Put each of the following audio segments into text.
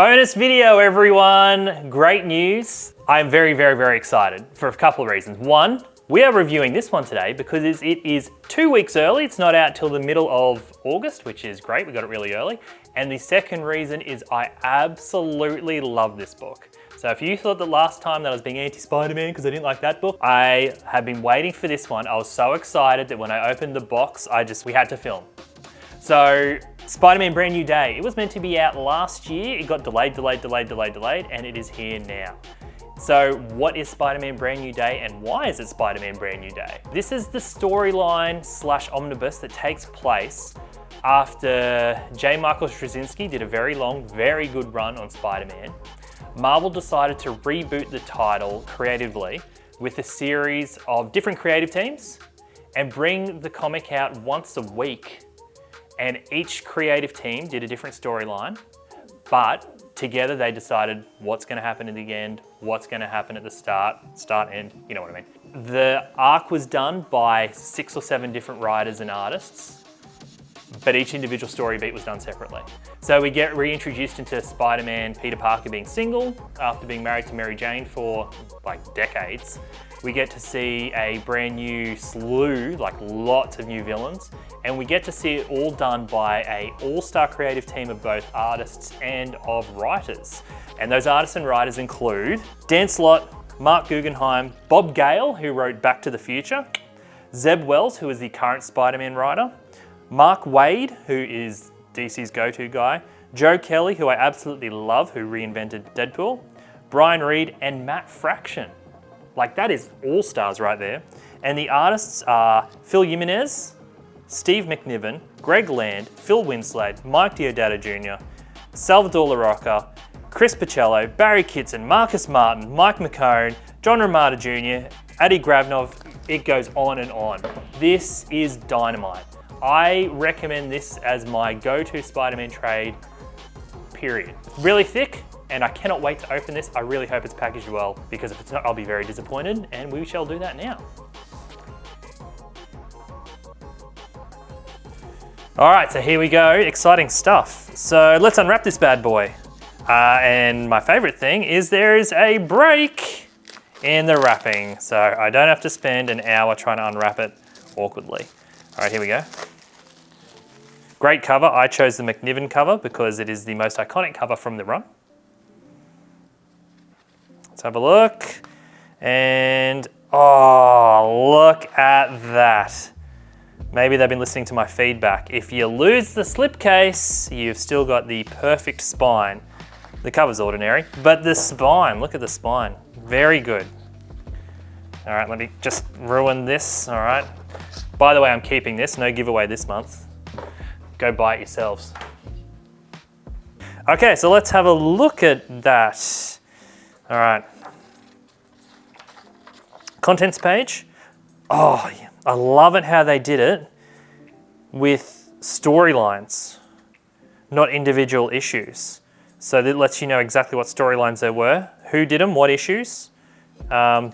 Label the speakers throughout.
Speaker 1: Bonus video, everyone! Great news. I'm very excited for a couple of reasons. One, we are reviewing this one today because it is 2 weeks early. It's not out till the middle of August, which is great. We got it really early. And the second reason is I absolutely love this book. So if you thought the last time that I was being anti-Spider-Man because I didn't like that book, I have been waiting for this one. I was so excited that when I opened the box, we had to film. So Spider-Man Brand New Day. It was meant to be out last year. It got delayed, and it is here now. So what is Spider-Man Brand New Day and why is it Spider-Man Brand New Day? This is the storyline / omnibus that takes place after J. Michael Straczynski did a very long, very good run on Spider-Man. Marvel decided to reboot the title creatively with a series of different creative teams and bring the comic out once a week. And each creative team did a different storyline, but together they decided what's going to happen at the end, what's going to happen at the start, end, you know what I mean. The arc was done by 6 or 7 different writers and artists, but each individual story beat was done separately. So we get reintroduced into Spider-Man, Peter Parker being single after being married to Mary Jane for like decades. We get to see a brand new slew, like lots of new villains, and we get to see it all done by an all-star creative team of both artists and of writers. And those artists and writers include Dan Slott, Mark Guggenheim, Bob Gale, who wrote Back to the Future, Zeb Wells, who is the current Spider-Man writer, Mark Waid, who is DC's go-to guy, Joe Kelly, who I absolutely love, who reinvented Deadpool, Brian Reed, and Matt Fraction. Like, that is all stars right there. And the artists are Phil Jimenez, Steve McNiven, Greg Land, Phil Winslade, Mike Deodato Jr., Salvador LaRocca, Chris Pacello, Barry Kitson, Marcus Martin, Mike McCone, John Romita Jr., Adi Gravnov. It goes on and on. This is dynamite. I recommend this as my go-to Spider-Man trade, period. Really thick, and I cannot wait to open this. I really hope it's packaged well, because if it's not, I'll be very disappointed, and we shall do that now. All right, so here we go, exciting stuff. So let's unwrap this bad boy. And my favorite thing is there is a break in the wrapping, so I don't have to spend an hour trying to unwrap it awkwardly. All right, here we go. Great cover. I chose the McNiven cover because it is the most iconic cover from the run. Let's have a look. And, oh, look at that. Maybe they've been listening to my feedback. If you lose the slipcase, you've still got the perfect spine. The cover's ordinary, but the spine, look at the spine. Very good. All right, let me just ruin this, all right? By the way, I'm keeping this, no giveaway this month. Go buy it yourselves. Okay, so let's have a look at that. All right. Contents page. Oh, I love it how they did it with storylines, not individual issues. So that lets you know exactly what storylines there were, who did them, what issues.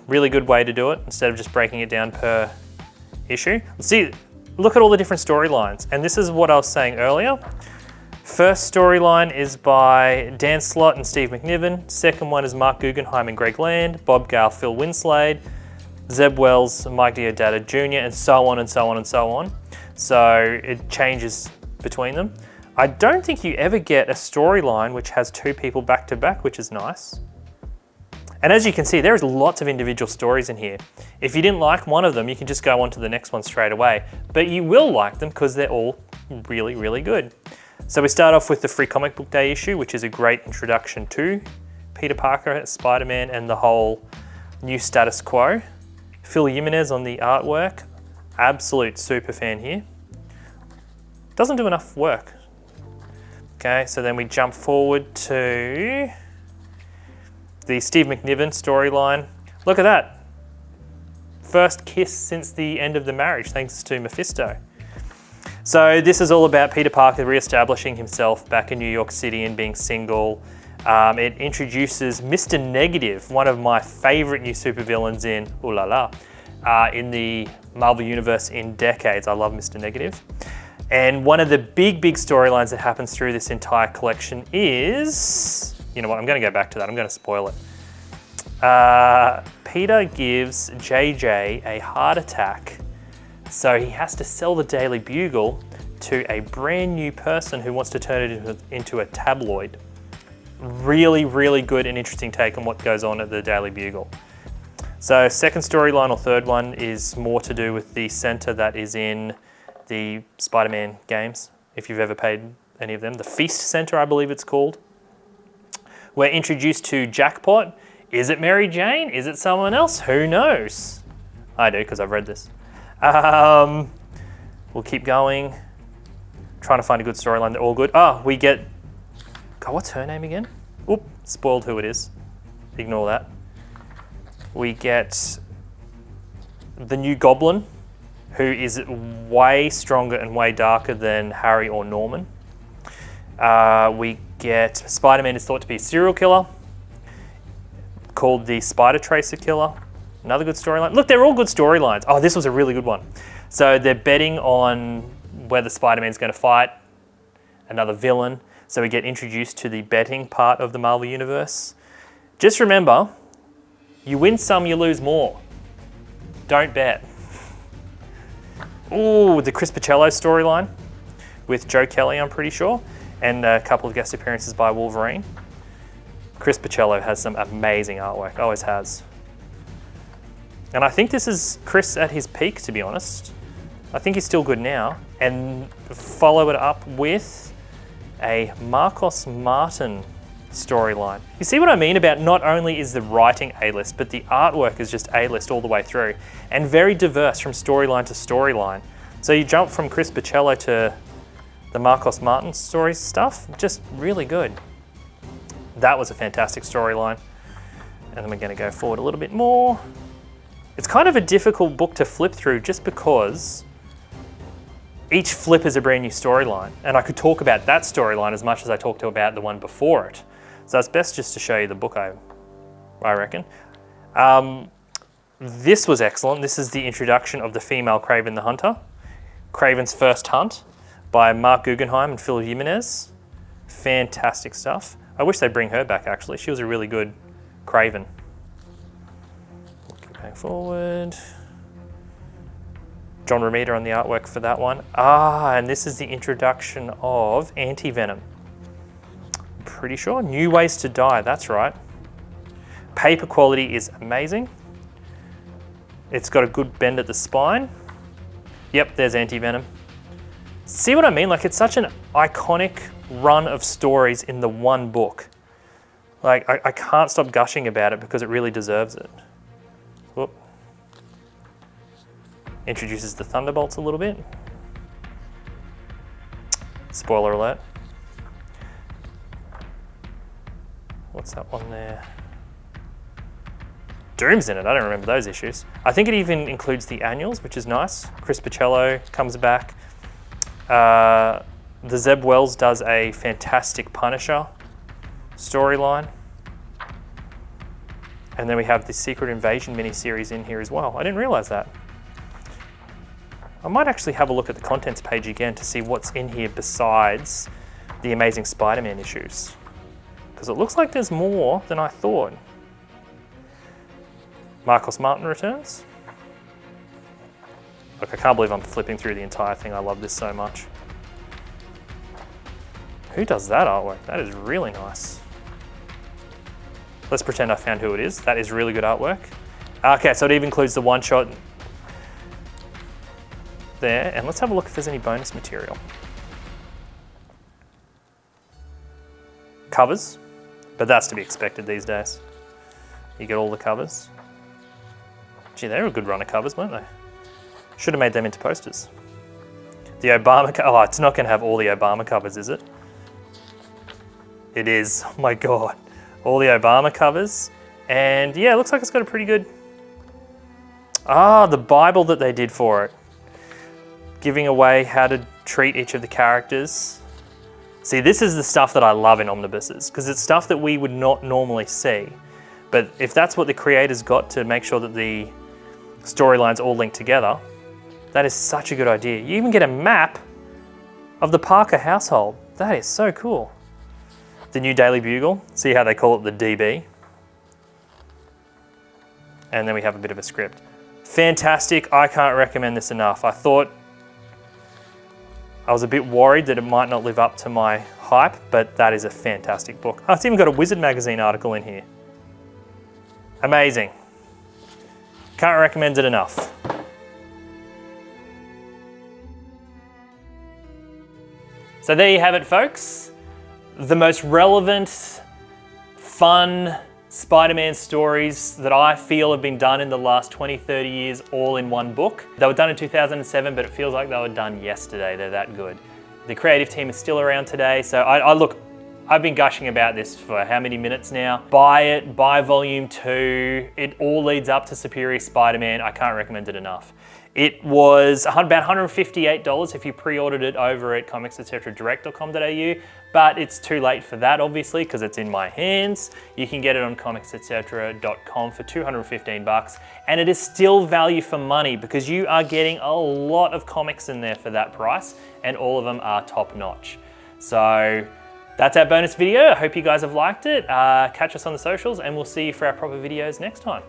Speaker 1: Really good way to do it instead of just breaking it down per issue. See, look at all the different storylines. And this is what I was saying earlier. First storyline is by Dan Slott and Steve McNiven. Second one is Mark Guggenheim and Greg Land, Bob Gale, Phil Winslade, Zeb Wells, Mike Deodato Jr., and so on and so on and so on. So it changes between them. I don't think you ever get a storyline which has 2 people back to back, which is nice. And as you can see, there's lots of individual stories in here. If you didn't like one of them, you can just go on to the next one straight away. But you will like them because they're all really good. So we start off with the Free Comic Book Day issue, which is a great introduction to Peter Parker, Spider-Man, and the whole new status quo. Phil Jimenez on the artwork. Absolute super fan here. Doesn't do enough work. Okay, so then we jump forward to the Steve McNiven storyline. Look at that. First kiss since the end of the marriage, thanks to Mephisto. So this is all about Peter Parker re-establishing himself back in New York City and being single. It introduces Mr. Negative, one of my favorite new supervillains in in the Marvel Universe in decades. I love Mr. Negative. And one of the big storylines that happens through this entire collection is you know what, I'm going to go back to that. I'm going to spoil it. Peter gives JJ a heart attack, so he has to sell the Daily Bugle to a brand new person who wants to turn it into a tabloid. Really, really good and interesting take on what goes on at the Daily Bugle. So second storyline or third one is more to do with the center that is in the Spider-Man games, if you've ever played any of them. The Feast Center, I believe it's called. We're introduced to Jackpot. Is it Mary Jane? Is it someone else? Who knows? I do, because I've read this. We'll keep going. Trying to find a good storyline. They're all good. We get... God, what's her name again? Oop, spoiled who it is. Ignore that. We get the new Goblin, who is way stronger and way darker than Harry or Norman. We get Spider-Man is thought to be a serial killer, called the Spider Tracer Killer. Another good storyline. Look, they're all good storylines. Oh, this was a really good one. So they're betting on whether Spider-Man's going to fight another villain. So we get introduced to the betting part of the Marvel Universe. Just remember, you win some, you lose more. Don't bet. Ooh, the Chris Pacello storyline with Joe Kelly, I'm pretty sure, and a couple of guest appearances by Wolverine. Chris Pacello has some amazing artwork, always has. And I think this is Chris at his peak, to be honest. I think he's still good now. And follow it up with a Marcos Martin storyline. You see what I mean about not only is the writing A-list, but the artwork is just A-list all the way through, and very diverse from storyline to storyline. So you jump from Chris Pacello to the Marcos Martin stories stuff, just really good. That was a fantastic storyline. And then we're going to go forward a little bit more. It's kind of a difficult book to flip through just because each flip is a brand new storyline. And I could talk about that storyline as much as I talked about the one before it. So it's best just to show you the book, I reckon. This was excellent. This is the introduction of the female Kraven the Hunter. Kraven's First Hunt by Mark Guggenheim and Phil Jimenez. Fantastic stuff. I wish they'd bring her back, actually. She was a really good Kraven. Keep going forward. John Romita on the artwork for that one. And this is the introduction of Anti-Venom. Pretty sure. New Ways to Die, that's right. Paper quality is amazing. It's got a good bend at the spine. Yep, there's Anti-Venom. See what I mean? Like, it's such an iconic run of stories in the one book. Like, I can't stop gushing about it because it really deserves it. Whoop. Introduces the Thunderbolts a little bit. Spoiler alert. What's that one there? Doom's in it. I don't remember those issues. I think it even includes the annuals, which is nice. Chris Pacello comes back. The Zeb Wells does a fantastic Punisher storyline. And then we have the Secret Invasion miniseries in here as well. I didn't realize that. I might actually have a look at the contents page again to see what's in here besides the Amazing Spider-Man issues. Because it looks like there's more than I thought. Marcos Martin returns. Look, I can't believe I'm flipping through the entire thing. I love this so much. Who does that artwork? That is really nice. Let's pretend I found who it is. That is really good artwork. Okay, so it even includes the one-shot there. And let's have a look if there's any bonus material. Covers, but that's to be expected these days. You get all the covers. Gee, they were a good run of covers, weren't they? Should have made them into posters. The Obama, oh, it's not going to have all the Obama covers, is it? It is, oh my God. All the Obama covers. And yeah, it looks like it's got a pretty good, the Bible that they did for it. Giving away how to treat each of the characters. See, this is the stuff that I love in omnibuses, because it's stuff that we would not normally see. But if that's what the creators got to make sure that the storylines all link together, that is such a good idea. You even get a map of the Parker household. That is so cool. the new Daily Bugle. See how they call it the DB. And then we have a bit of a script. Fantastic, I can't recommend this enough. I was a bit worried that it might not live up to my hype, but that is a fantastic book. Oh, it's even got a Wizard magazine article in here. Amazing. Can't recommend it enough. So there you have it, folks. The most relevant, fun Spider-Man stories that I feel have been done in the last 20, 30 years, all in one book. They were done in 2007, but it feels like they were done yesterday. They're that good. The creative team is still around today. So I've been gushing about this for how many minutes now. Buy it, buy volume 2. It all leads up to Superior Spider-Man. I can't recommend it enough. It was about $158 if you pre-ordered it over at comicsetcdirect.com.au, but it's too late for that, obviously, because it's in my hands. You can get it on comicsetcetera.com for $215, and it is still value for money because you are getting a lot of comics in there for that price, and all of them are top-notch. So that's our bonus video. I hope you guys have liked it. Catch us on the socials, and we'll see you for our proper videos next time.